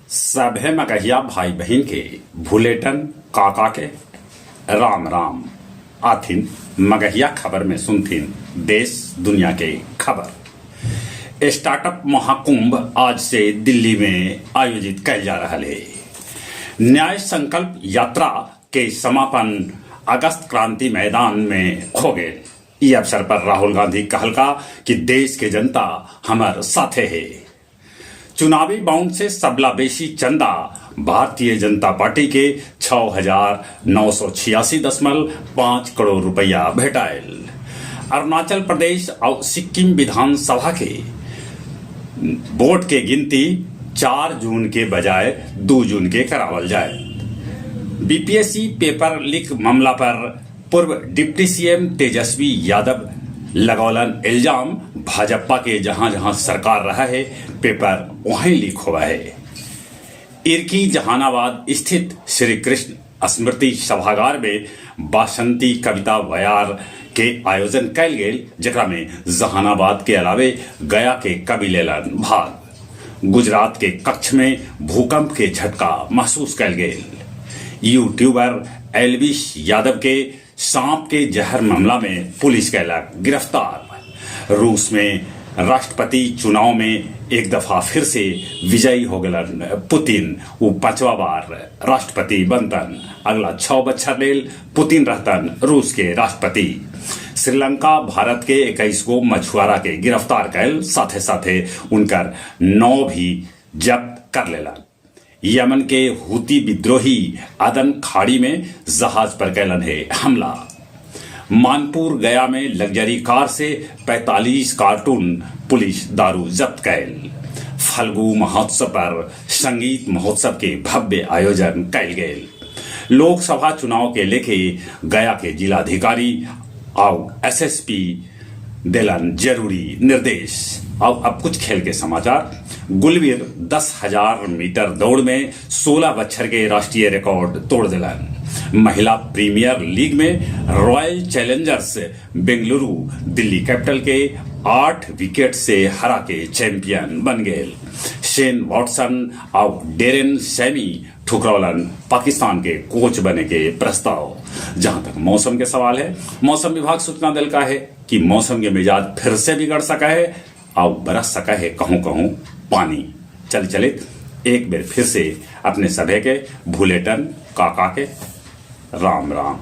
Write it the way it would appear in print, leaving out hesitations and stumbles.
सभे मगहिया भाई बहन के भूलेटन काका के राम राम आथिन। मगहिया खबर में सुनथिन देश दुनिया के खबर। स्टार्टअप महाकुंभ आज से दिल्ली में आयोजित कल जा रहा है। न्याय संकल्प यात्रा के समापन अगस्त क्रांति मैदान में हो गए। इस अवसर पर राहुल गांधी कहलका कि देश के जनता हमार साथे है। चुनावी बाउंड से सबला बेशी चंदा भारतीय जनता पार्टी के 6,986.5 करोड़ रुपया भेटायल। अरुणाचल प्रदेश और सिक्किम विधानसभा के वोट के गिनती 4 जून के बजाय 2 जून के करावल जाए। बीपीएससी पेपर लीक मामला पर पूर्व डिप्टी सीएम तेजस्वी यादव लगौलन इल्जाम। भाजपा के जहां जहां सरकार रहा है पेपर वहीं लीक हुआ है। इरकी जहानाबाद स्थित श्री कृष्ण स्मृति सभागार में बासंती कविता व्यार के आयोजन कल गेल, जकरा में जहानाबाद के अलावे गया के कवि लेलन भाग। गुजरात के कच्छ में भूकंप के झटका महसूस कल गेल। यूट्यूबर एल्विश यादव के सांप के जहर मामला में पुलिस कैलक गिरफ्तार। रूस में राष्ट्रपति चुनाव में एक दफा फिर से विजयी हो गलन पुतिन। वो 5वां बार राष्ट्रपति बनतन। अगला 6 बछर लेल पुतिन रहतन रूस के राष्ट्रपति। श्रीलंका भारत के 21 गो मछुआरा के गिरफ्तार कैल, साथे साथे उनकर 9 भी जब्त कर लेलन। यमन के हुती विद्रोही अदन खाड़ी में जहाज पर कैलन है हमला। मानपुर गया में लग्जरी कार से 45 कार्टून पुलिस दारू जब्त कैल। फल्गु महोत्सव पर संगीत महोत्सव के भव्य आयोजन कैल गेल। लोकसभा चुनाव के लेके गया के जिलाधिकारी और एसएसपी दिलन जरूरी निर्देश। अब कुछ खेल के समाचार। गुलवीर 10,000 मीटर दौड़ में 16 बछर के राष्ट्रीय रिकॉर्ड तोड़ दिलन। महिला प्रीमियर लीग में royal Challengers Bengaluru Delhi capital के 8 विकेट से हरा के चैंपियन बन गए। शेन वॉटसन और डेरेन सैमी ठुकरौलन पाकिस्तान के कोच बने के प्रस्ताव। जहां तक मौसम के सवाल है, मौसम विभाग सूचना दिल का है कि मौसम के मिजाज फिर से बिगड़ सका है और बरस सका है कहूं कहूं पानी। चले एक बेर फिर से अपने सभे के भूलेटन काका के राम राम।